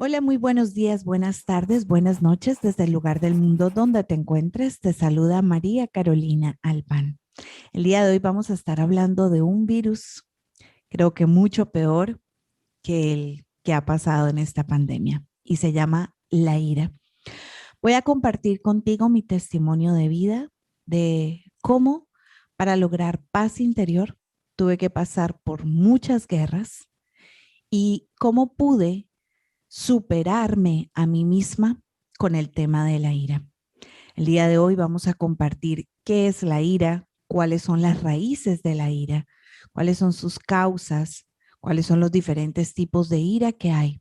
Hola, muy buenos días, buenas tardes, buenas noches desde el lugar del mundo donde te encuentres. Te saluda María Carolina Alban. El día de hoy vamos a estar hablando de un virus, creo que mucho peor que el que ha pasado en esta pandemia y se llama la ira. Voy a compartir contigo mi testimonio de vida de cómo para lograr paz interior tuve que pasar por muchas guerras y cómo pude superarme a mí misma con el tema de la ira. El día de hoy vamos a compartir qué es la ira, cuáles son las raíces de la ira, cuáles son sus causas, cuáles son los diferentes tipos de ira que hay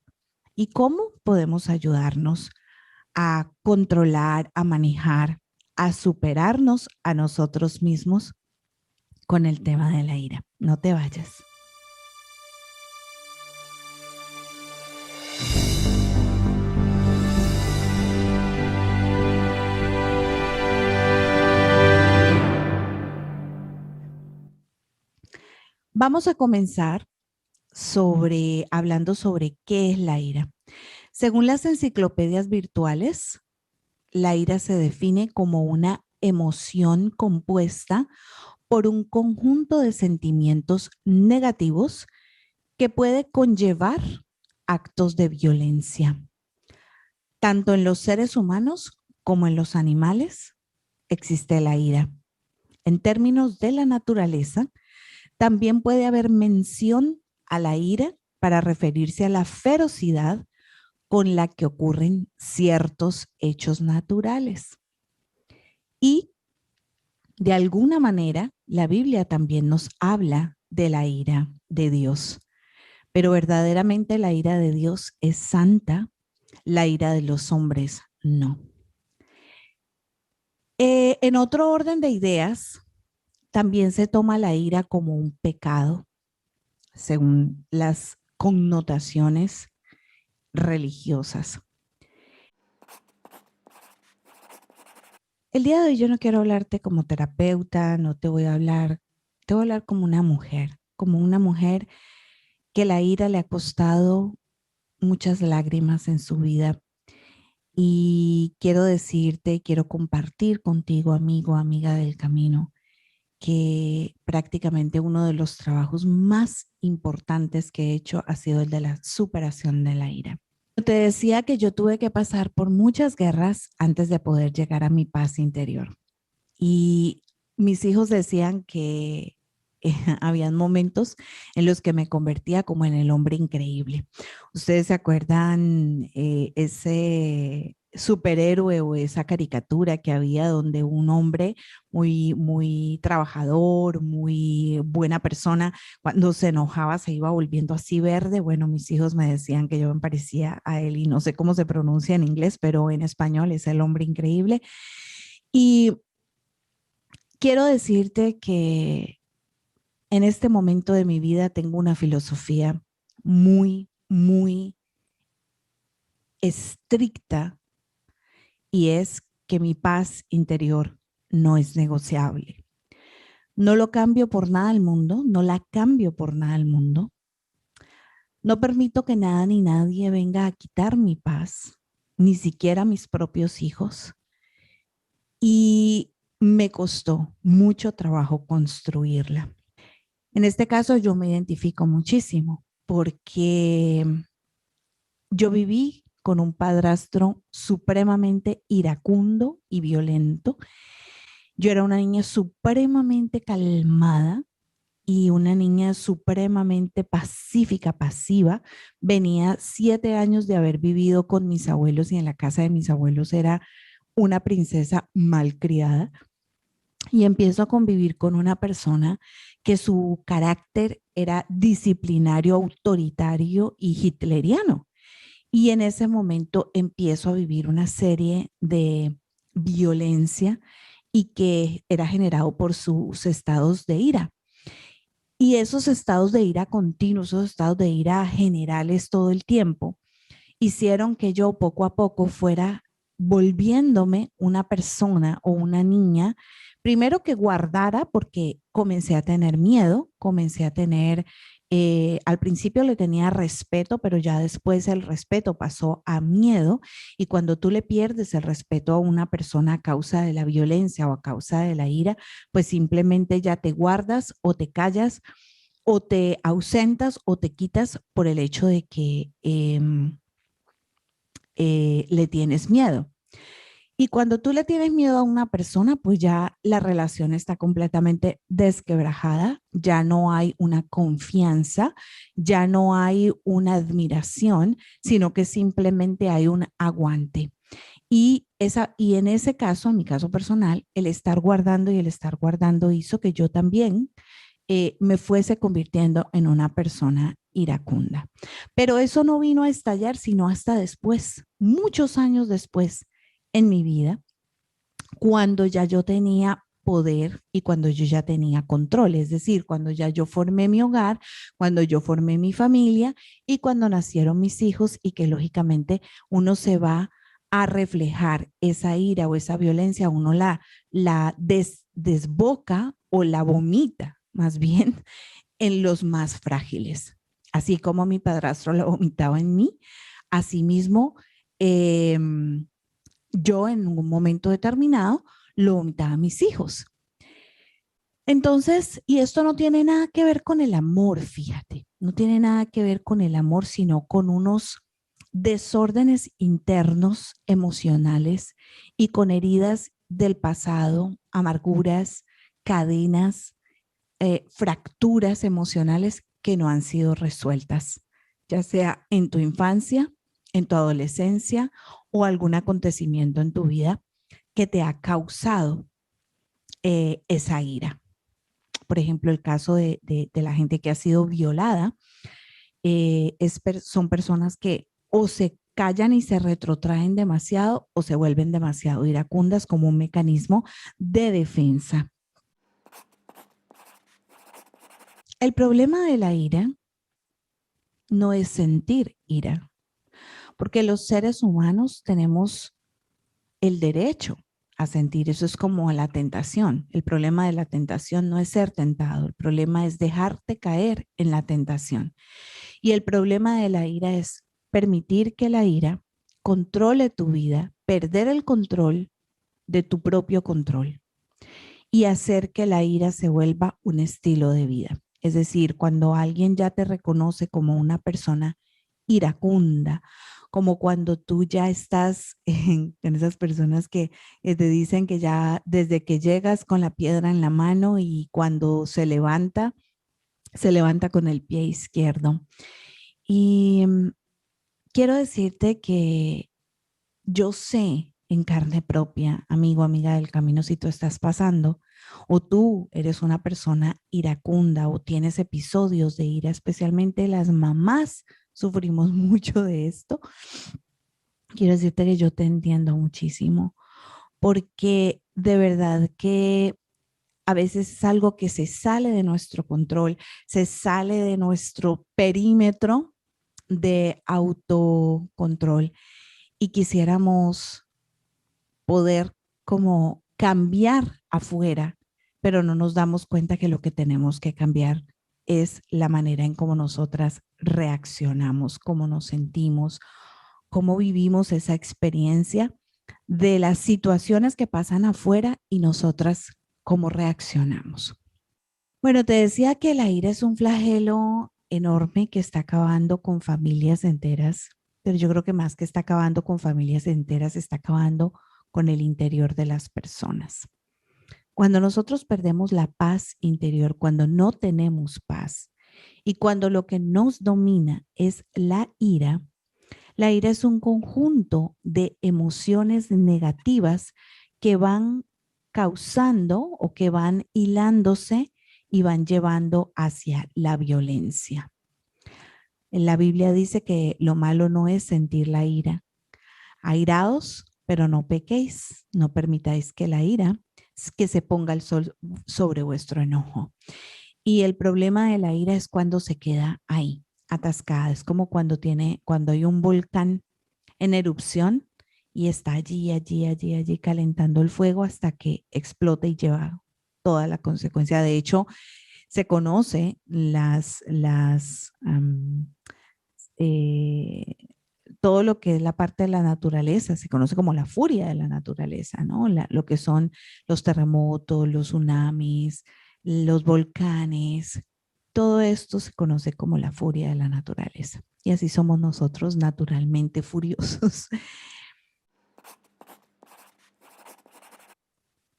y cómo podemos ayudarnos a controlar, a manejar, a superarnos a nosotros mismos con el tema de la ira. No te vayas. Vamos a comenzar hablando sobre qué es la ira. Según las enciclopedias virtuales, la ira se define como una emoción compuesta por un conjunto de sentimientos negativos que puede conllevar actos de violencia. Tanto en los seres humanos como en los animales existe la ira. En términos de la naturaleza, también puede haber mención a la ira para referirse a la ferocidad con la que ocurren ciertos hechos naturales. Y de alguna manera, la Biblia también nos habla de la ira de Dios, pero verdaderamente la ira de Dios es santa, la ira de los hombres no. En otro orden de ideas, también se toma la ira como un pecado, según las connotaciones religiosas. El día de hoy yo no quiero hablarte como terapeuta, no te voy a hablar, te voy a hablar como una mujer que la ira le ha costado muchas lágrimas en su vida. Y quiero decirte, quiero compartir contigo, amigo, amiga del camino, que prácticamente uno de los trabajos más importantes que he hecho ha sido el de la superación de la ira. Te decía que yo tuve que pasar por muchas guerras antes de poder llegar a mi paz interior. Y mis hijos decían que habían momentos en los que me convertía como en el hombre increíble. ¿Ustedes se acuerdan ese superhéroe o esa caricatura que había donde un hombre muy trabajador, muy buena persona, cuando se enojaba se iba volviendo así verde? Bueno, mis hijos me decían que yo me parecía a él y no sé cómo se pronuncia en inglés, pero en español es el hombre increíble. Y quiero decirte que en este momento de mi vida tengo una filosofía muy estricta y es que mi paz interior no es negociable. No lo cambio por nada al mundo, no la cambio por nada al mundo. No permito que nada ni nadie venga a quitar mi paz, ni siquiera mis propios hijos. Y me costó mucho trabajo construirla. En este caso yo me identifico muchísimo porque yo viví con un padrastro supremamente iracundo y violento. Yo era una niña supremamente calmada y una niña supremamente pacífica, pasiva. Venía 7 años de haber vivido con mis abuelos y en la casa de mis abuelos era una princesa malcriada. Y empiezo a convivir con una persona que su carácter era disciplinario, autoritario y hitleriano. Y en ese momento empiezo a vivir una serie de violencia y que era generado por sus estados de ira. Y esos estados de ira continuos, esos estados de ira generales todo el tiempo, hicieron que yo poco a poco fuera volviéndome una persona o una niña, primero que guardara, porque comencé a tener miedo, comencé a tener Al principio le tenía respeto, pero ya después el respeto pasó a miedo. Y cuando tú le pierdes el respeto a una persona a causa de la violencia o a causa de la ira, pues simplemente ya te guardas o te callas o te ausentas o te quitas por el hecho de que le tienes miedo. Y cuando tú le tienes miedo a una persona, pues ya la relación está completamente desquebrajada, ya no hay una confianza, ya no hay una admiración, sino que simplemente hay un aguante. Y en ese caso, en mi caso personal, el estar guardando y el estar guardando hizo que yo también me fuese convirtiendo en una persona iracunda. Pero eso no vino a estallar sino hasta después, muchos años después en mi vida, cuando ya yo tenía poder y cuando yo ya tenía control, es decir, cuando ya yo formé mi hogar, cuando yo formé mi familia y cuando nacieron mis hijos y que lógicamente uno se va a reflejar esa ira o esa violencia, uno desboca o la vomita más bien en los más frágiles. Así como mi padrastro la vomitaba en mí, asimismo, eh, yo en un momento determinado lo vomitaba a mis hijos. Entonces, y esto no tiene nada que ver con el amor, fíjate, no tiene nada que ver con el amor, sino con unos desórdenes internos emocionales y con heridas del pasado, amarguras, cadenas, fracturas emocionales que no han sido resueltas, ya sea en tu infancia, en tu adolescencia o algún acontecimiento en tu vida que te ha causado esa ira. Por ejemplo, el caso de la gente que ha sido violada, son personas que o se callan y se retrotraen demasiado o se vuelven demasiado iracundas como un mecanismo de defensa. El problema de la ira no es sentir ira, porque los seres humanos tenemos el derecho a sentir. Eso es como la tentación. El problema de la tentación no es ser tentado, el problema es dejarte caer en la tentación. Y el problema de la ira es permitir que la ira controle tu vida, perder el control de tu propio control y hacer que la ira se vuelva un estilo de vida. Es decir, cuando alguien ya te reconoce como una persona iracunda, como cuando tú ya estás en esas personas que te dicen que ya desde que llegas con la piedra en la mano y cuando se levanta con el pie izquierdo. Y quiero decirte que yo sé en carne propia, amigo, amiga del camino, si tú estás pasando o tú eres una persona iracunda o tienes episodios de ira, especialmente las mamás sufrimos mucho de esto. Quiero decirte que yo te entiendo muchísimo porque de verdad que a veces es algo que se sale de nuestro control, se sale de nuestro perímetro de autocontrol y quisiéramos poder como cambiar afuera, pero no nos damos cuenta que lo que tenemos que cambiar es la manera en cómo nosotras reaccionamos, cómo nos sentimos, cómo vivimos esa experiencia de las situaciones que pasan afuera y nosotras cómo reaccionamos. Bueno, te decía que la ira es un flagelo enorme que está acabando con familias enteras, pero yo creo que más que está acabando con familias enteras, está acabando con el interior de las personas. Cuando nosotros perdemos la paz interior, cuando no tenemos paz y cuando lo que nos domina es la ira es un conjunto de emociones negativas que van causando o que van hilándose y van llevando hacia la violencia. En la Biblia dice que lo malo no es sentir la ira. Airaos, pero no pequéis, no permitáis que la ira que se ponga el sol sobre vuestro enojo. Y el problema de la ira es cuando se queda ahí, atascada. Es como cuando hay un volcán en erupción y está allí calentando el fuego hasta que explota y lleva toda la consecuencia. De hecho, Se conoce eh, todo lo que es la parte de la naturaleza, se conoce como la furia de la naturaleza, ¿no? Lo que son los terremotos, los tsunamis, los volcanes, todo esto se conoce como la furia de la naturaleza. Y así somos nosotros naturalmente furiosos.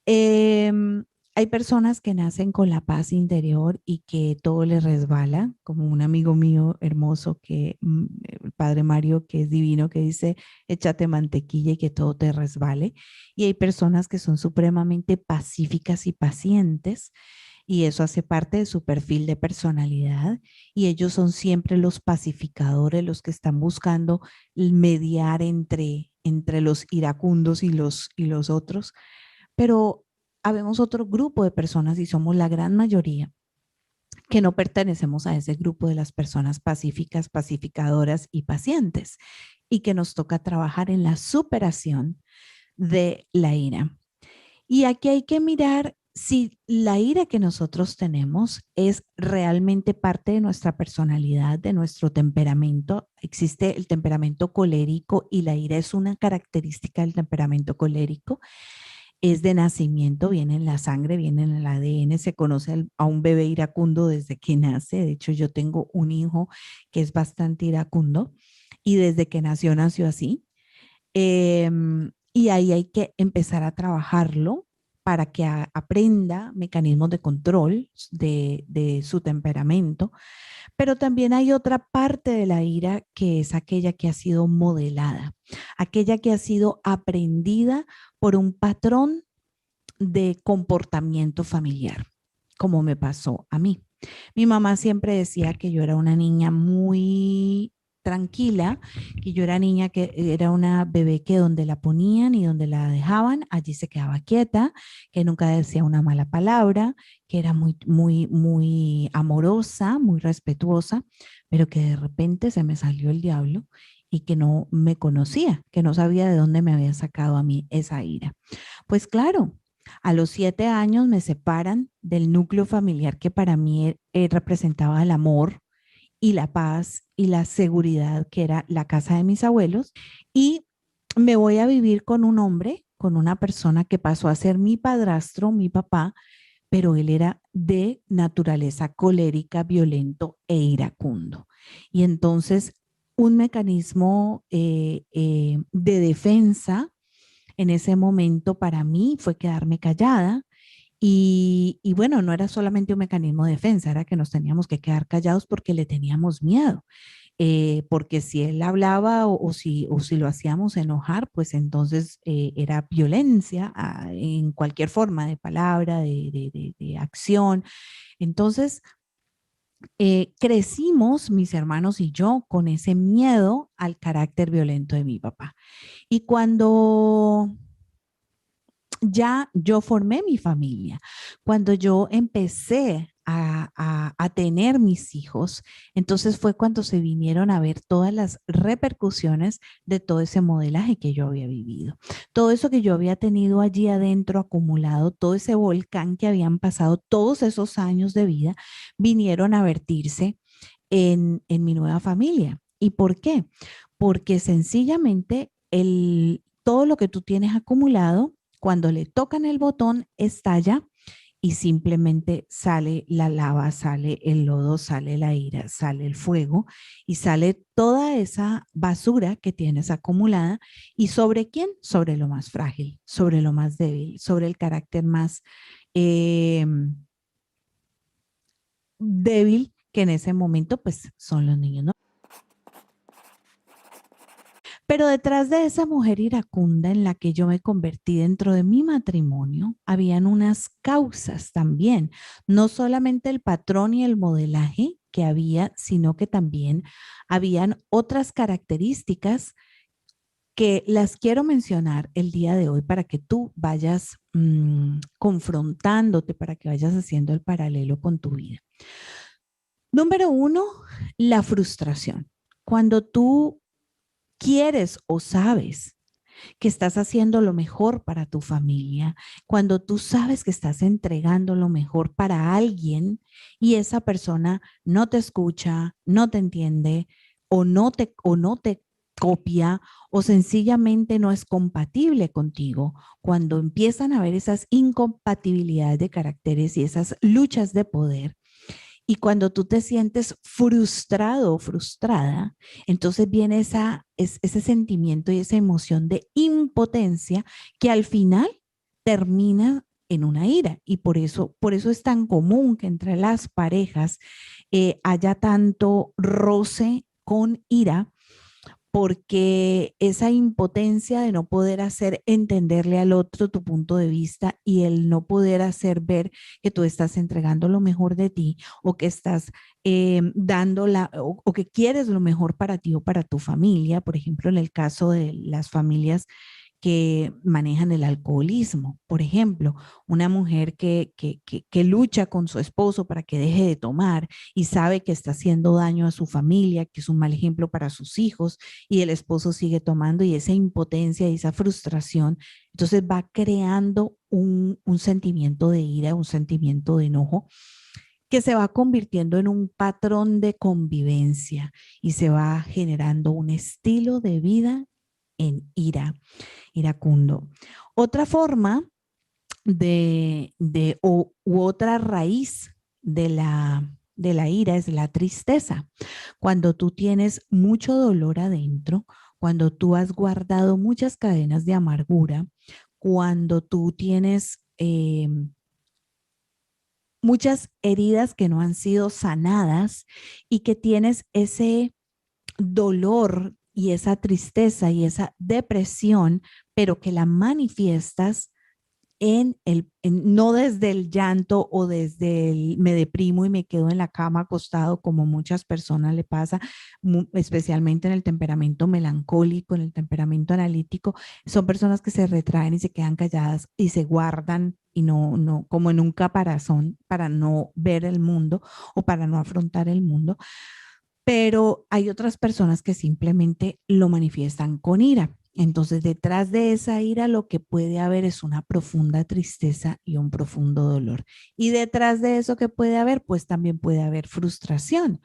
Em, Hay personas que nacen con la paz interior y que todo les resbala, como un amigo mío hermoso, el padre Mario, que es divino, que dice, échate mantequilla y que todo te resbale. Y hay personas que son supremamente pacíficas y pacientes, y eso hace parte de su perfil de personalidad, y ellos son siempre los pacificadores, los que están buscando mediar entre los iracundos y los otros, pero habemos otro grupo de personas y somos la gran mayoría que no pertenecemos a ese grupo de las personas pacíficas, pacificadoras y pacientes, y que nos toca trabajar en la superación de la ira. Y aquí hay que mirar si la ira que nosotros tenemos es realmente parte de nuestra personalidad, de nuestro temperamento. Existe el temperamento colérico y la ira es una característica del temperamento colérico. Es de nacimiento, viene en la sangre, viene en el ADN, se conoce a un bebé iracundo desde que nace. De hecho, yo tengo un hijo que es bastante iracundo y desde que nació, nació así. Y ahí hay que empezar a trabajarlo para que aprenda mecanismos de control de su temperamento. Pero también hay otra parte de la ira que es aquella que ha sido modelada, aquella que ha sido aprendida por un patrón de comportamiento familiar, como me pasó a mí. Mi mamá siempre decía que yo era una niña muy tranquila, que yo era niña que era una bebé que donde la ponían y donde la dejaban, allí se quedaba quieta, que nunca decía una mala palabra, que era muy amorosa, muy respetuosa, pero que de repente se me salió el diablo y que no me conocía, que no sabía de dónde me había sacado a mí esa ira. Pues claro, a los 7 años me separan del núcleo familiar que para mí representaba el amor y la paz y la seguridad, que era la casa de mis abuelos, y me voy a vivir con un hombre, con una persona que pasó a ser mi padrastro, mi papá, pero él era de naturaleza colérica, violento e iracundo. Y entonces un mecanismo de defensa en ese momento para mí fue quedarme callada y bueno, no era solamente un mecanismo de defensa, era que nos teníamos que quedar callados porque le teníamos miedo, porque si él hablaba o si lo hacíamos enojar, pues entonces era violencia en cualquier forma de palabra, de acción. Entonces, crecimos mis hermanos y yo con ese miedo al carácter violento de mi papá. Y cuando ya yo formé mi familia. Cuando yo empecé a tener mis hijos, entonces fue cuando se vinieron a ver todas las repercusiones de todo ese modelaje que yo había vivido. Todo eso que yo había tenido allí adentro acumulado, todo ese volcán que habían pasado, todos esos años de vida, vinieron a vertirse en mi nueva familia. ¿Y por qué? Porque sencillamente todo lo que tú tienes acumulado, cuando le tocan el botón, estalla y simplemente sale la lava, sale el lodo, sale la ira, sale el fuego y sale toda esa basura que tienes acumulada. ¿Y sobre quién? Sobre lo más frágil, sobre lo más débil, sobre el carácter más eh, débil, que en ese momento pues son los niños, ¿no? Pero detrás de esa mujer iracunda en la que yo me convertí dentro de mi matrimonio, habían unas causas también, no solamente el patrón y el modelaje que había, sino que también habían otras características que las quiero mencionar el día de hoy para que tú vayas confrontándote, para que vayas haciendo el paralelo con tu vida. Número uno, la frustración. Cuando tú quieres o sabes que estás haciendo lo mejor para tu familia, cuando tú sabes que estás entregando lo mejor para alguien y esa persona no te escucha, no te entiende o no te copia o sencillamente no es compatible contigo, cuando empiezan a haber esas incompatibilidades de caracteres y esas luchas de poder, y cuando tú te sientes frustrado o frustrada, entonces viene ese sentimiento y esa emoción de impotencia que al final termina en una ira. Y por eso es tan común que entre las parejas haya tanto roce con ira, porque esa impotencia de no poder hacer entenderle al otro tu punto de vista y el no poder hacer ver que tú estás entregando lo mejor de ti o que estás o que quieres lo mejor para ti o para tu familia, por ejemplo, en el caso de las familias que manejan el alcoholismo. Por ejemplo, una mujer que lucha con su esposo para que deje de tomar y sabe que está haciendo daño a su familia, que es un mal ejemplo para sus hijos, y el esposo sigue tomando y esa impotencia y esa frustración, entonces va creando un sentimiento de ira, un sentimiento de enojo que se va convirtiendo en un patrón de convivencia y se va generando un estilo de vida en ira iracundo. Otra forma u otra raíz de la ira es la tristeza. Cuando tú tienes mucho dolor adentro, cuando tú has guardado muchas cadenas de amargura, cuando tú tienes muchas heridas que no han sido sanadas y que tienes ese dolor y esa tristeza y esa depresión, pero que la manifiestas no desde el llanto o desde el me deprimo y me quedo en la cama acostado, como muchas personas le pasa, especialmente en el temperamento melancólico, en el temperamento analítico. Son personas que se retraen y se quedan calladas y se guardan y no, como en un caparazón para no ver el mundo o para no afrontar el mundo. Pero hay otras personas que simplemente lo manifiestan con ira. Entonces, detrás de esa ira lo que puede haber es una profunda tristeza y un profundo dolor. Y detrás de eso que puede haber, pues también puede haber frustración.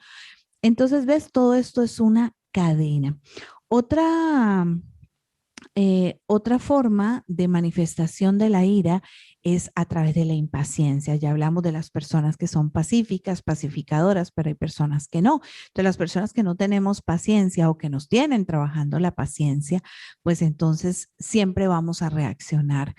Entonces, ves, todo esto es una cadena. Otra otra forma de manifestación de la ira es a través de la impaciencia. Ya hablamos de las personas que son pacíficas, pacificadoras, pero hay personas que no. Entonces, las personas que no tenemos paciencia o que nos tienen trabajando la paciencia, pues entonces siempre vamos a reaccionar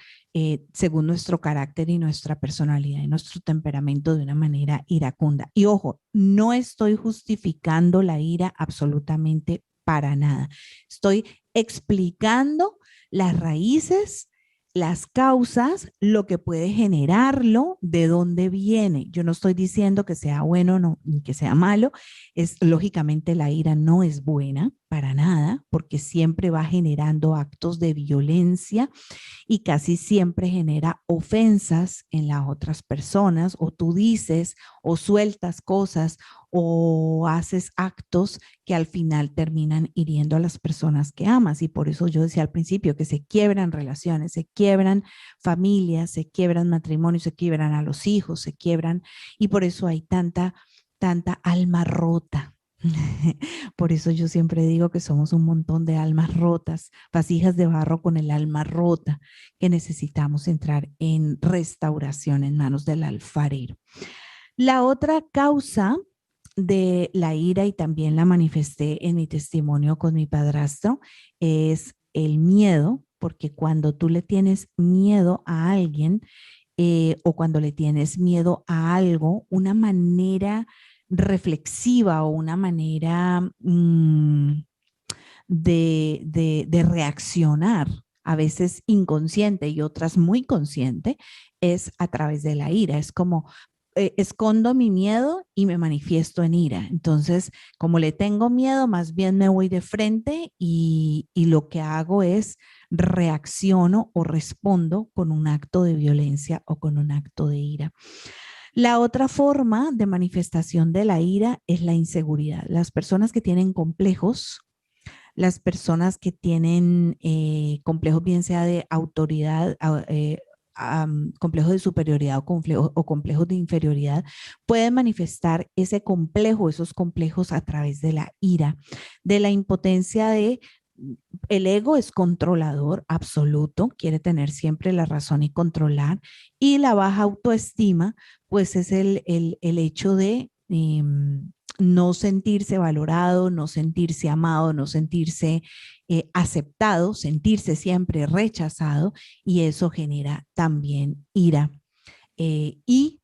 según nuestro carácter y nuestra personalidad y nuestro temperamento de una manera iracunda. Y ojo, no estoy justificando la ira absolutamente para nada. Estoy explicando las raíces, las causas, lo que puede generarlo, de dónde viene. Yo no estoy diciendo que sea bueno no, ni que sea malo. Es lógicamente la ira no es buena para nada, porque siempre va generando actos de violencia y casi siempre genera ofensas en las otras personas, o tú dices o sueltas cosas o haces actos que al final terminan hiriendo a las personas que amas. Y por eso yo decía al principio que se quiebran relaciones, se quiebran familias, se quiebran matrimonios, se quiebran a los hijos, se quiebran, y por eso hay tanta alma rota. Por eso yo siempre digo que somos un montón de almas rotas, vasijas de barro con el alma rota, que necesitamos entrar en restauración en manos del alfarero. La otra causa de la ira, y también la manifesté en mi testimonio con mi padrastro, es el miedo, porque cuando tú le tienes miedo a alguien o cuando le tienes miedo a algo, una manera reflexiva o una manera de reaccionar, a veces inconsciente y otras muy consciente, es a través de la ira. Es como escondo mi miedo y me manifiesto en ira. Entonces, como le tengo miedo, más bien me voy de frente y lo que hago es reacciono o respondo con un acto de violencia o con un acto de ira. La otra forma de manifestación de la ira es la inseguridad. Las personas que tienen complejos Las personas que tienen complejos, bien sea de autoridad, complejos de superioridad o complejos de inferioridad, pueden manifestar ese complejo, esos complejos a través de la ira, de la impotencia de el ego es controlador absoluto, quiere tener siempre la razón y controlar, y la baja autoestima, pues es el hecho de no sentirse valorado, no sentirse amado, no sentirse aceptado, sentirse siempre rechazado, y eso genera también ira. Y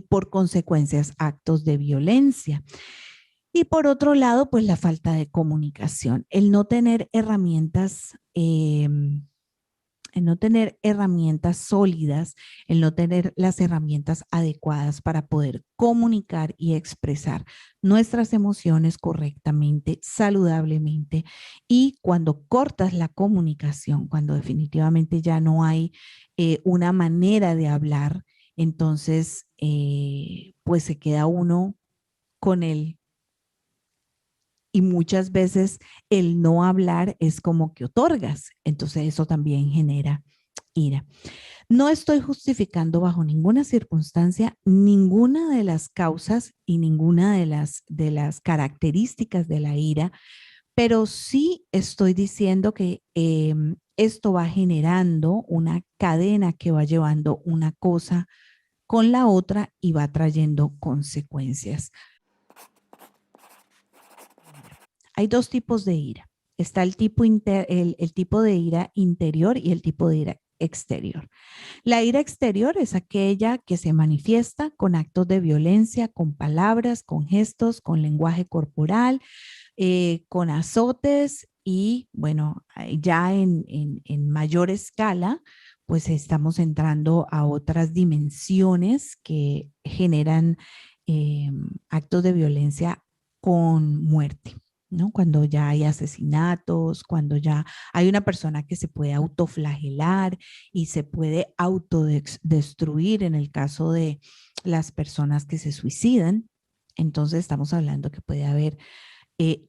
por consecuencias actos de violencia. Y por otro lado, pues la falta de comunicación, el no tener herramientas sólidas, el no tener las herramientas adecuadas para poder comunicar y expresar nuestras emociones correctamente, saludablemente. Y cuando cortas la comunicación, cuando definitivamente ya no hay una manera de hablar, entonces pues se queda uno con el y muchas veces el no hablar es como que otorgas. Entonces eso también genera ira. No estoy justificando bajo ninguna circunstancia ninguna de las causas y ninguna de las características de la ira, pero sí estoy diciendo que esto va generando una cadena que va llevando una cosa con la otra y va trayendo consecuencias. Hay dos tipos de ira. Está el tipo de ira interior y el tipo de ira exterior. La ira exterior es aquella que se manifiesta con actos de violencia, con palabras, con gestos, con lenguaje corporal, con azotes y bueno, ya en mayor escala, pues estamos entrando a otras dimensiones que generan actos de violencia con muerte. ¿No? Cuando ya hay asesinatos, cuando ya hay una persona que se puede autoflagelar y se puede autodestruir en el caso de las personas que se suicidan, entonces estamos hablando que puede haber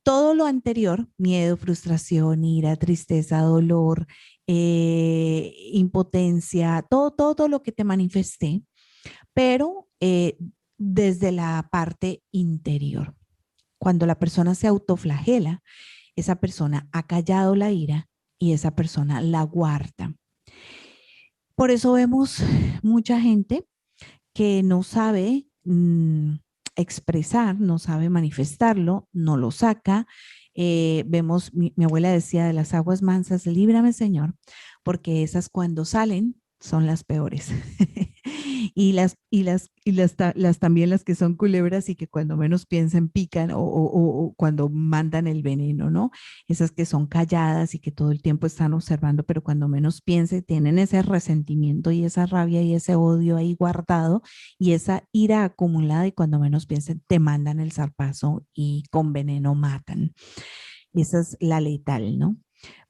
todo lo anterior, miedo, frustración, ira, tristeza, dolor, impotencia, todo lo que te manifesté, pero desde la parte interior. Cuando la persona se autoflagela, esa persona ha callado la ira y esa persona la guarda. Por eso vemos mucha gente que no sabe expresar, no sabe manifestarlo, no lo saca. Vemos, mi abuela decía, de las aguas mansas, líbrame Señor, porque esas cuando salen son las peores. Las también las que son culebras y que cuando menos piensan pican o cuando mandan el veneno, ¿no? Esas que son calladas y que todo el tiempo están observando, pero cuando menos piense tienen ese resentimiento y esa rabia y ese odio ahí guardado y esa ira acumulada y cuando menos piensen te mandan el zarpazo y con veneno matan. Esa es la letal, ¿no?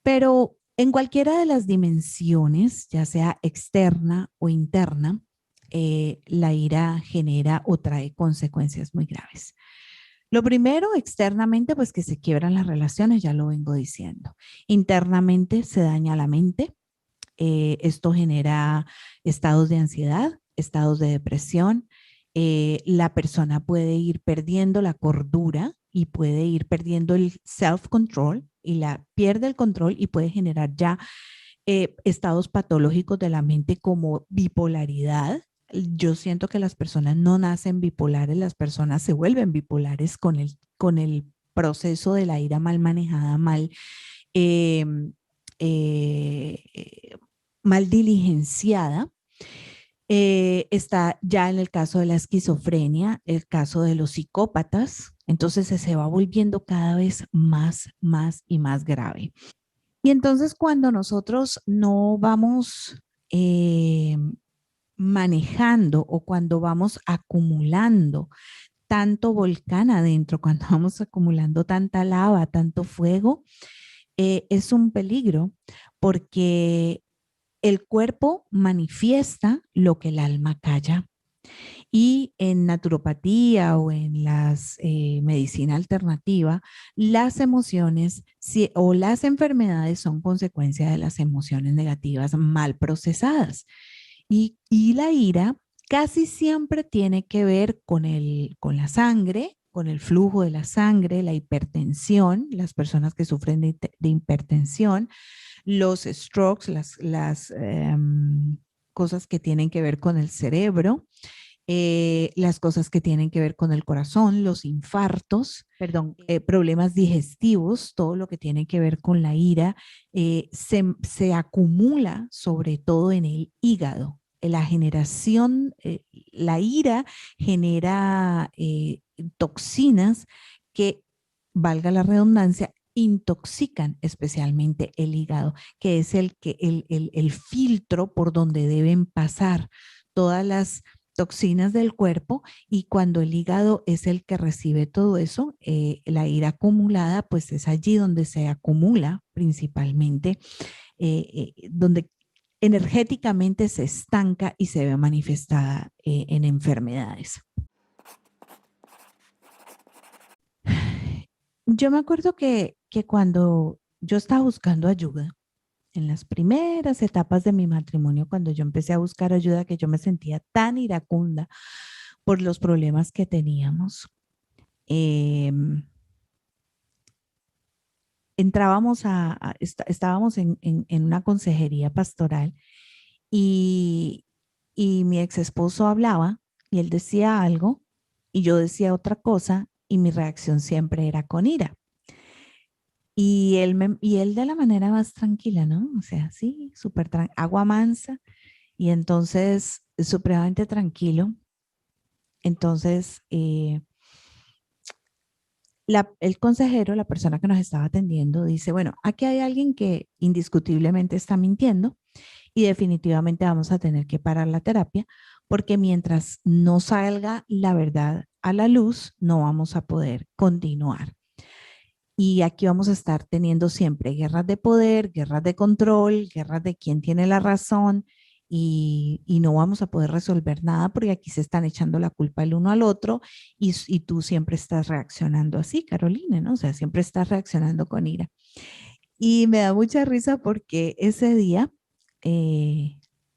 Pero en cualquiera de las dimensiones, ya sea externa o interna, la ira genera o trae consecuencias muy graves. Lo primero, externamente, pues que se quiebran las relaciones, ya lo vengo diciendo. Internamente se daña la mente. Esto genera estados de ansiedad, estados de depresión. La persona puede ir perdiendo la cordura y puede ir perdiendo el self-control y pierde el control y puede generar ya estados patológicos de la mente como bipolaridad. Yo siento que las personas no nacen bipolares, las personas se vuelven bipolares con el proceso de la ira mal manejada, eh, eh, mal diligenciada. Está ya en el caso de la esquizofrenia, el caso de los psicópatas, entonces se va volviendo cada vez más y más grave. Y entonces cuando nosotros no vamos manejando o cuando vamos acumulando tanto volcán adentro, cuando vamos acumulando tanta lava, tanto fuego, es un peligro porque el cuerpo manifiesta lo que el alma calla Y en naturopatía o en las medicina alternativa, las emociones o las enfermedades son consecuencia de las emociones negativas mal procesadas. Y la ira casi siempre tiene que ver con la sangre, con el flujo de la sangre, la hipertensión, las personas que sufren de hipertensión, los strokes, las cosas que tienen que ver con el cerebro, las cosas que tienen que ver con el corazón, los infartos, perdón, problemas digestivos, todo lo que tiene que ver con la ira, se acumula sobre todo en el hígado. La generación, la ira genera toxinas que, valga la redundancia, intoxican especialmente el hígado, que es el filtro por donde deben pasar todas las toxinas del cuerpo, y cuando el hígado es el que recibe todo eso, la ira acumulada, pues es allí donde se acumula principalmente, donde energéticamente se estanca y se ve manifestada en enfermedades. Yo me acuerdo que cuando yo estaba buscando ayuda, en las primeras etapas de mi matrimonio, cuando yo empecé a buscar ayuda, que yo me sentía tan iracunda por los problemas que teníamos, eh, estábamos en una consejería pastoral, y, y mi ex esposo hablaba y él decía algo y yo decía otra cosa, y mi reacción siempre era con ira. Y él de la manera más tranquila, ¿no? O sea, sí, súper agua mansa, y entonces supremamente tranquilo. Entonces, el consejero, la persona que nos estaba atendiendo, dice, bueno, aquí hay alguien que indiscutiblemente está mintiendo y definitivamente vamos a tener que parar la terapia, porque mientras no salga la verdad a la luz, no vamos a poder continuar. Y aquí vamos a estar teniendo siempre guerras de poder, guerras de control, guerras de quién tiene la razón, y no vamos a poder resolver nada porque aquí se están echando la culpa el uno al otro, y tú siempre estás reaccionando así, Carolina, ¿no? O sea, siempre estás reaccionando con ira. Y me da mucha risa porque ese día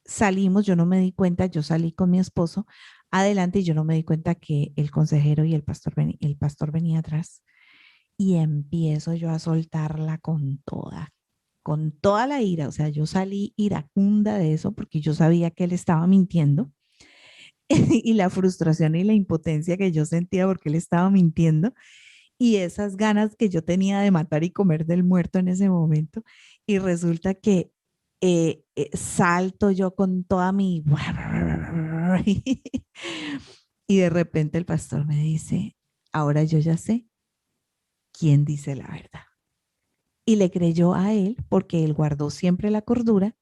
salimos, yo no me di cuenta, yo salí con mi esposo adelante y yo no me di cuenta que el consejero y el pastor venía atrás, y empiezo yo a soltarla con toda la ira. O sea, yo salí iracunda de eso porque yo sabía que él estaba mintiendo y la frustración y la impotencia que yo sentía porque él estaba mintiendo, y esas ganas que yo tenía de matar y comer del muerto en ese momento. Y resulta que salto yo con toda mi... Y de repente el pastor me dice, ahora yo ya sé quién dice la verdad. Y le creyó a él porque él guardó siempre la cordura,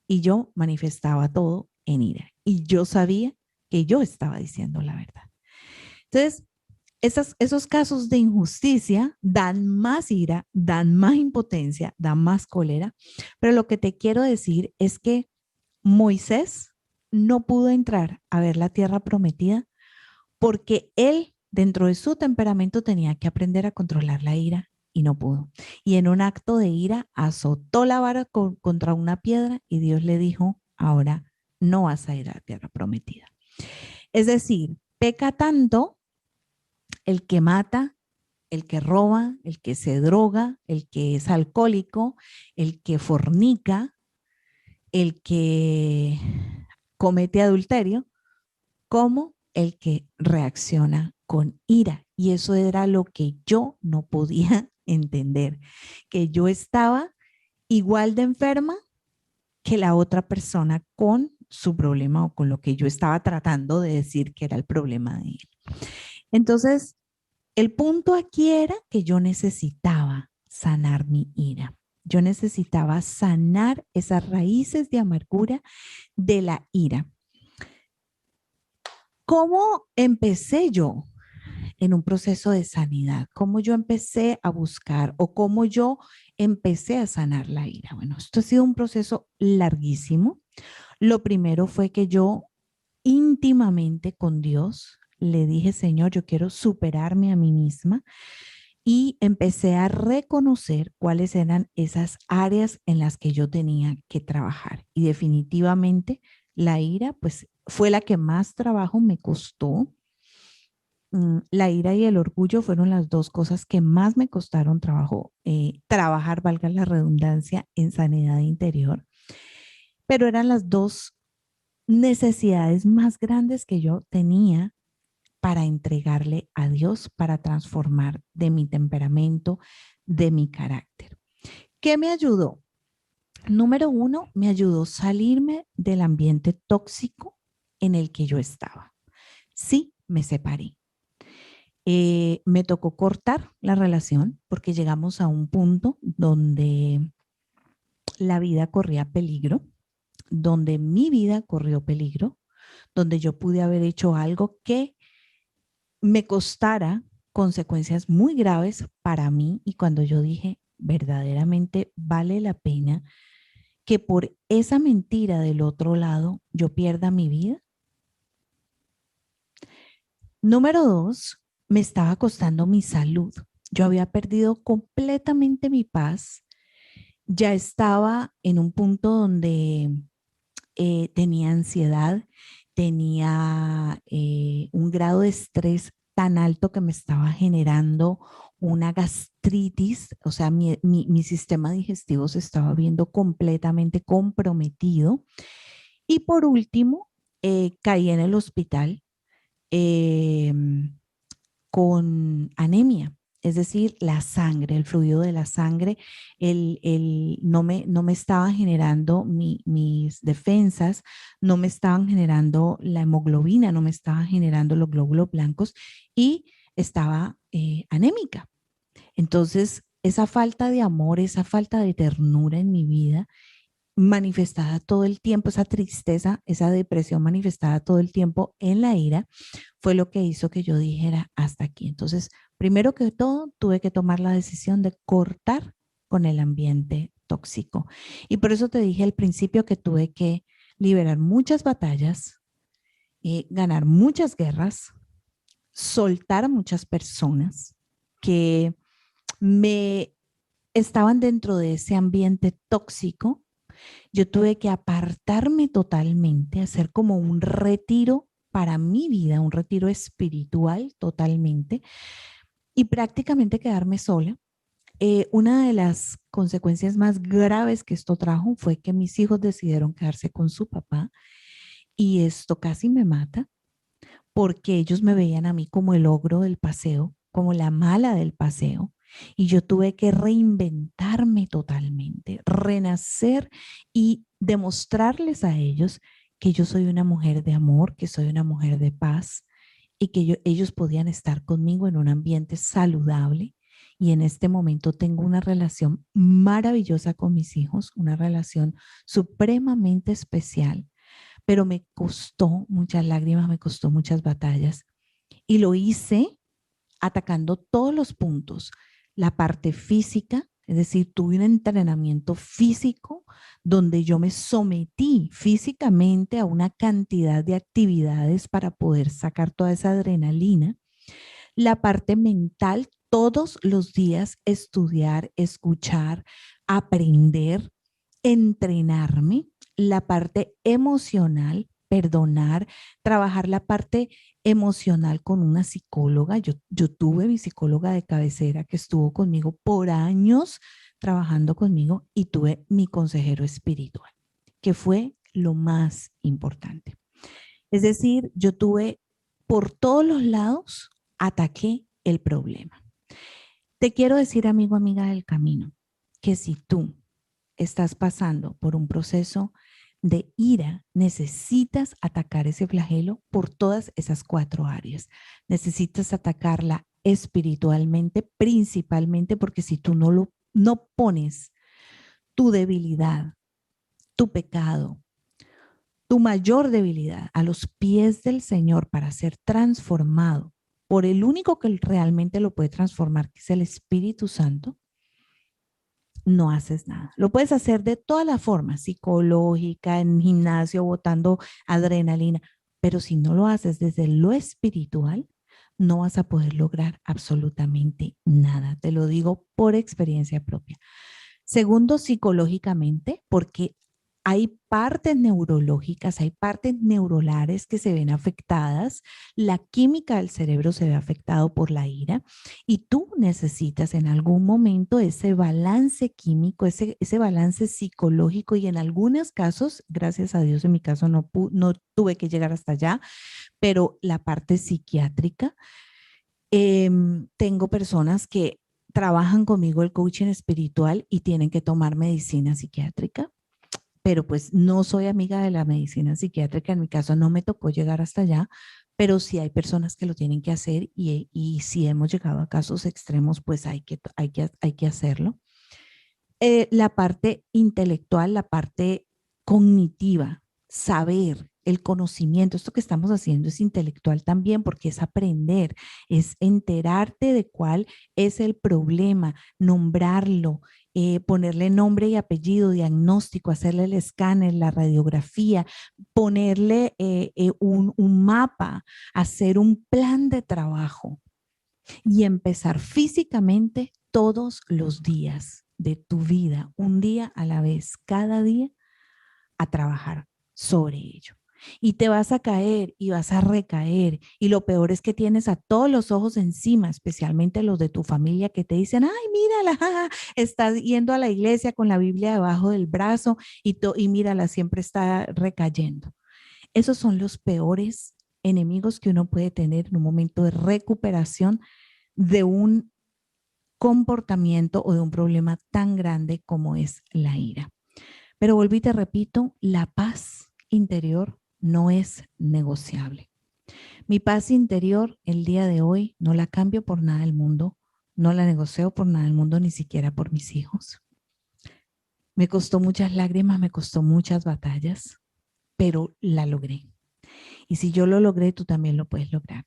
y yo manifestaba todo en ira. Y yo sabía que yo estaba diciendo la verdad. Entonces, esos casos de injusticia dan más ira, dan más impotencia, dan más cólera. Pero lo que te quiero decir es que Moisés no pudo entrar a ver la tierra prometida porque él, dentro de su temperamento, tenía que aprender a controlar la ira y no pudo. Y en un acto de ira azotó la vara contra una piedra, y Dios le dijo, ahora no vas a ir a la tierra prometida. Es decir, peca tanto el que mata, el que roba, el que se droga, el que es alcohólico, el que fornica, el que comete adulterio, como el que reacciona con ira. Y eso era lo que yo no podía entender, que yo estaba igual de enferma que la otra persona con su problema o con lo que yo estaba tratando de decir que era el problema de él. Entonces, el punto aquí era que yo necesitaba sanar mi ira. Yo necesitaba sanar esas raíces de amargura de la ira. ¿Cómo empecé yo en un proceso de sanidad? ¿Cómo yo empecé a buscar o cómo yo empecé a sanar la ira? Bueno, esto ha sido un proceso larguísimo. Lo primero fue que yo íntimamente con Dios. Le dije, Señor, yo quiero superarme a mí misma y empecé a reconocer cuáles eran esas áreas en las que yo tenía que trabajar. Y definitivamente la ira, pues fue la que más trabajo me costó. La ira y el orgullo fueron las dos cosas que más me costaron trabajo, trabajar, valga la redundancia, en sanidad interior, pero eran las dos necesidades más grandes que yo tenía para entregarle a Dios, para transformar de mi temperamento, de mi carácter. ¿Qué me ayudó? Número uno, me ayudó a salirme del ambiente tóxico en el que yo estaba. Sí, me separé. Me tocó cortar la relación porque llegamos a un punto donde la vida corría peligro, donde mi vida corrió peligro, donde yo pude haber hecho algo que me costara consecuencias muy graves para mí. Y cuando yo dije, verdaderamente vale la pena que por esa mentira del otro lado yo pierda mi vida. Número dos, me estaba costando mi salud. Yo había perdido completamente mi paz. Ya estaba en un punto donde tenía ansiedad, tenía un grado de estrés tan alto que me estaba generando una gastritis, o sea, mi sistema digestivo se estaba viendo completamente comprometido. Y por último, caí en el hospital eh, con anemia, es decir, la sangre, el fluido de la sangre, no me estaban generando mis defensas, no me estaban generando la hemoglobina, no me estaban generando los glóbulos blancos y estaba anémica. Entonces, esa falta de amor, esa falta de ternura en mi vida manifestada todo el tiempo, esa tristeza, esa depresión manifestada todo el tiempo en la ira, fue lo que hizo que yo dijera hasta aquí. Entonces, primero que todo, tuve que tomar la decisión de cortar con el ambiente tóxico. Y por eso te dije al principio que tuve que liberar muchas batallas, ganar muchas guerras, soltar a muchas personas que me estaban dentro de ese ambiente tóxico. Yo tuve que apartarme totalmente, hacer como un retiro para mi vida, un retiro espiritual totalmente y prácticamente quedarme sola. Una de las consecuencias más graves que esto trajo fue que mis hijos decidieron quedarse con su papá y esto casi me mata porque ellos me veían a mí como el ogro del paseo, como la mala del paseo. Y yo tuve que reinventarme totalmente, renacer y demostrarles a ellos que yo soy una mujer de amor, que soy una mujer de paz y que ellos podían estar conmigo en un ambiente saludable. Y en este momento tengo una relación maravillosa con mis hijos, una relación supremamente especial, pero me costó muchas lágrimas, me costó muchas batallas y lo hice atacando todos los puntos, la parte física, es decir, tuve un entrenamiento físico donde yo me sometí físicamente a una cantidad de actividades para poder sacar toda esa adrenalina. La parte mental, todos los días estudiar, escuchar, aprender, entrenarme. La parte emocional, perdonar, trabajar la parte emocional con una psicóloga. Yo tuve mi psicóloga de cabecera que estuvo conmigo por años trabajando conmigo y tuve mi consejero espiritual, que fue lo más importante. Es decir, yo tuve por todos los lados, ataqué el problema. Te quiero decir, amigo, amiga del camino, que si tú estás pasando por un proceso de ira, necesitas atacar ese flagelo por todas esas cuatro áreas. Necesitas atacarla espiritualmente, principalmente porque si tú no pones tu debilidad, tu pecado, tu mayor debilidad a los pies del Señor para ser transformado por el único que realmente lo puede transformar, que es el Espíritu Santo, no haces nada. Lo puedes hacer de todas las formas, psicológica, en gimnasio, botando adrenalina, Pero si no lo haces desde lo espiritual, no vas a poder lograr absolutamente nada. Te lo digo por experiencia propia. Segundo, psicológicamente, porque hay partes neurológicas, hay partes neurolares que se ven afectadas, la química del cerebro se ve afectado por la ira y tú necesitas en algún momento ese balance químico, ese balance psicológico y en algunos casos, gracias a Dios en mi caso no tuve que llegar hasta allá, pero la parte psiquiátrica, tengo personas que trabajan conmigo el coaching espiritual y tienen que tomar medicina psiquiátrica, pero pues no soy amiga de la medicina psiquiátrica, en mi caso no me tocó llegar hasta allá, pero sí hay personas que lo tienen que hacer y si hemos llegado a casos extremos, pues hay que hacerlo. La parte intelectual, la parte cognitiva, saber, el conocimiento, esto que estamos haciendo es intelectual también porque es aprender, es enterarte de cuál es el problema, nombrarlo, ponerle nombre y apellido, diagnóstico, hacerle el escáner, la radiografía, ponerle un mapa, hacer un plan de trabajo y empezar físicamente todos los días de tu vida, un día a la vez, cada día, a trabajar sobre ello. Y te vas a caer y vas a recaer. Y lo peor es que tienes a todos los ojos encima, especialmente los de tu familia que te dicen, ay, mírala, estás yendo a la iglesia con la Biblia debajo del brazo y mírala, siempre está recayendo. Esos son los peores enemigos que uno puede tener en un momento de recuperación de un comportamiento o de un problema tan grande como es la ira. Pero volví y te repito, la paz interior no es negociable. Mi paz interior el día de hoy no la cambio por nada del mundo, no la negocio por nada del mundo, ni siquiera por mis hijos. Me costó muchas lágrimas, me costó muchas batallas, pero la logré. Y si yo lo logré, tú también lo puedes lograr.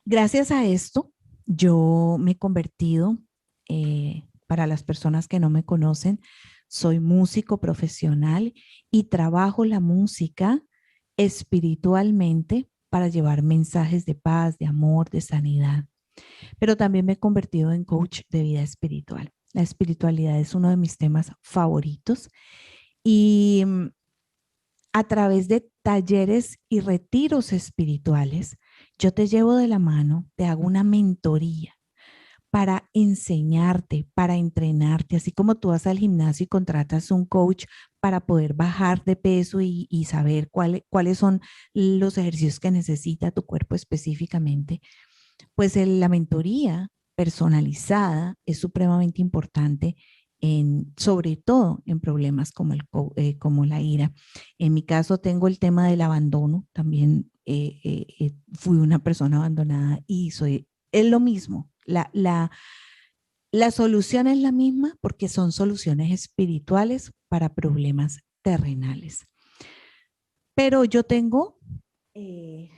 Gracias a esto, yo me he convertido, para las personas que no me conocen, soy músico profesional y trabajo la música espiritualmente para llevar mensajes de paz, de amor, de sanidad. Pero también me he convertido en coach de vida espiritual. La espiritualidad es uno de mis temas favoritos y a través de talleres y retiros espirituales, yo te llevo de la mano, te hago una mentoría para enseñarte, para entrenarte, así como tú vas al gimnasio y contratas un coach para poder bajar de peso y saber cuáles son los ejercicios que necesita tu cuerpo específicamente. Pues la mentoría personalizada es supremamente importante sobre todo en problemas como la ira. En mi caso tengo el tema del abandono, también fui una persona abandonada y es lo mismo, la solución es la misma porque son soluciones espirituales para problemas terrenales. Pero yo tengo eh,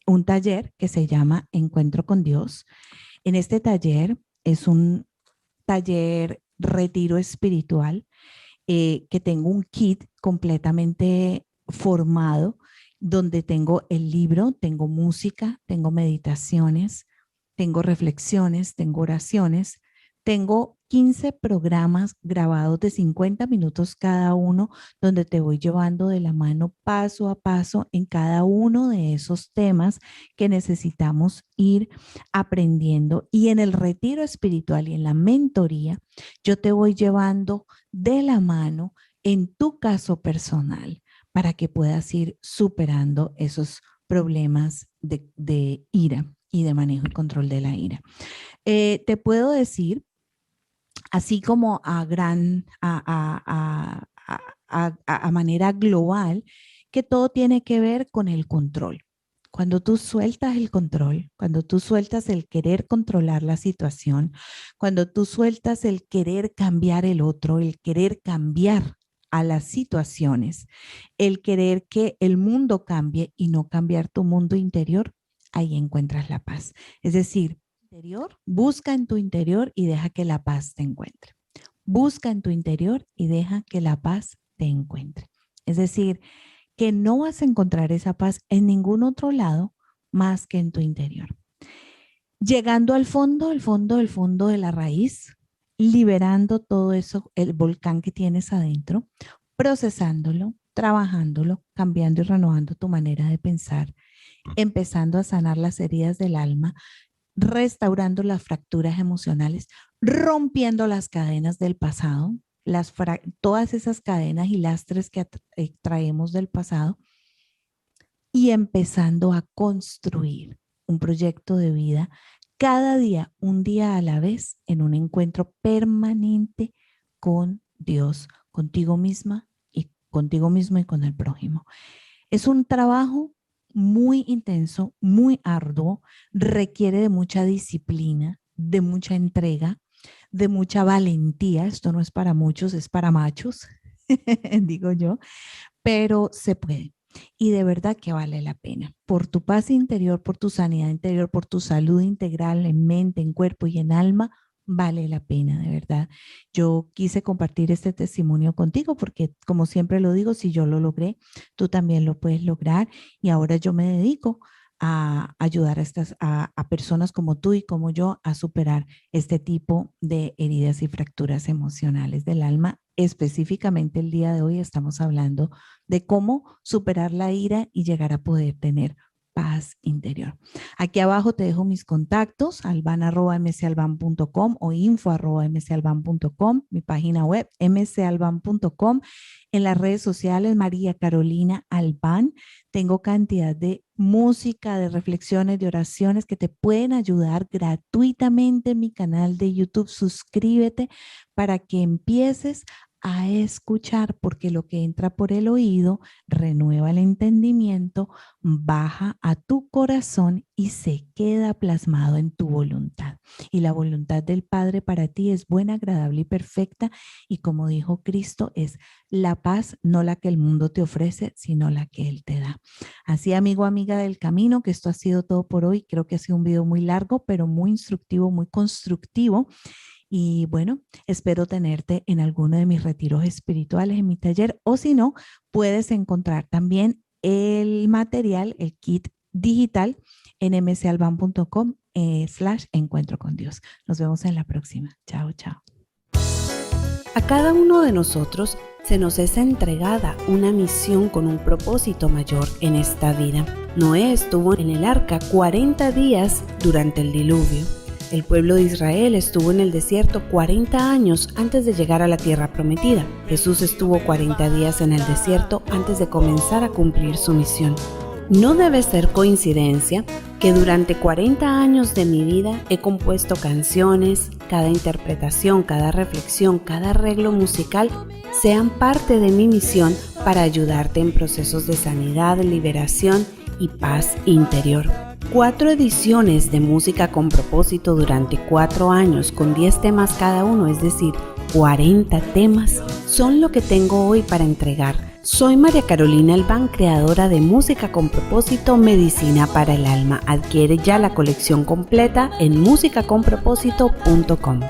un taller que se llama Encuentro con Dios. En este taller es un taller retiro espiritual, que tengo un kit completamente formado donde tengo el libro, tengo música, tengo meditaciones, tengo reflexiones, tengo oraciones, tengo 15 programas grabados de 50 minutos cada uno, donde te voy llevando de la mano paso a paso en cada uno de esos temas que necesitamos ir aprendiendo. Y en el retiro espiritual y en la mentoría, yo te voy llevando de la mano en tu caso personal para que puedas ir superando esos problemas de ira y de manejo y control de la ira. Te puedo decir, así como a manera global, que todo tiene que ver con el control. Cuando tú sueltas el control, cuando tú sueltas el querer controlar la situación, cuando tú sueltas el querer cambiar el otro, el querer cambiar a las situaciones, el querer que el mundo cambie y no cambiar tu mundo interior, ahí encuentras la paz. Es decir, interior, busca en tu interior y deja que la paz te encuentre. Busca en tu interior y deja que la paz te encuentre. Es decir, que no vas a encontrar esa paz en ningún otro lado más que en tu interior. Llegando al fondo, el fondo de la raíz, liberando todo eso, el volcán que tienes adentro, procesándolo, trabajándolo, cambiando y renovando tu manera de pensar, empezando a sanar las heridas del alma, restaurando las fracturas emocionales, rompiendo las cadenas del pasado, todas esas cadenas y lastres que traemos del pasado, y empezando a construir un proyecto de vida cada día, un día a la vez, en un encuentro permanente con Dios, contigo misma y contigo mismo y con el prójimo. Es un trabajo muy intenso, muy arduo, requiere de mucha disciplina, de mucha entrega, de mucha valentía. Esto no es para muchos, es para machos, digo yo, pero se puede. Y de verdad que vale la pena. Por tu paz interior, por tu sanidad interior, por tu salud integral en mente, en cuerpo y en alma, vale la pena, de verdad. Yo quise compartir este testimonio contigo porque, como siempre lo digo, si yo lo logré, tú también lo puedes lograr. Y ahora yo me dedico a ayudar a personas como tú y como yo a superar este tipo de heridas y fracturas emocionales del alma. Específicamente el día de hoy estamos hablando de cómo superar la ira y llegar a poder tener paz interior. Aquí abajo te dejo mis contactos, alban@mcalban.com o info@mcalban.com, mi página web mcalban.com, en las redes sociales María Carolina Albán. Tengo cantidad de música, de reflexiones, de oraciones que te pueden ayudar gratuitamente en mi canal de YouTube. Suscríbete para que empieces a escuchar, porque lo que entra por el oído renueva el entendimiento, baja a tu corazón y se queda plasmado en tu voluntad. Y la voluntad del Padre para ti es buena, agradable y perfecta. Y como dijo Cristo, es la paz, no la que el mundo te ofrece, sino la que Él te da. Así, amigo, amiga del camino, que esto ha sido todo por hoy. Creo que ha sido un video muy largo, pero muy instructivo, muy constructivo. Y bueno, espero tenerte en alguno de mis retiros espirituales, en mi taller, o si no, puedes encontrar también el material, el kit digital en mcalban.com/encuentro con Dios. Nos vemos en la próxima. Chao, chao. A cada uno de nosotros se nos es entregada una misión con un propósito mayor en esta vida. Noé estuvo en el arca 40 días durante el diluvio. El pueblo de Israel estuvo en el desierto 40 años antes de llegar a la tierra prometida. Jesús estuvo 40 días en el desierto antes de comenzar a cumplir su misión. No debe ser coincidencia que durante 40 años de mi vida he compuesto canciones, cada interpretación, cada reflexión, cada arreglo musical sean parte de mi misión para ayudarte en procesos de sanidad, liberación y paz interior. 4 ediciones de música con propósito durante 4 años con 10 temas cada uno, es decir, 40 temas, son lo que tengo hoy para entregar. Soy María Carolina Albán, creadora de Música con Propósito, Medicina para el Alma. Adquiere ya la colección completa en musicaconpropósito.com.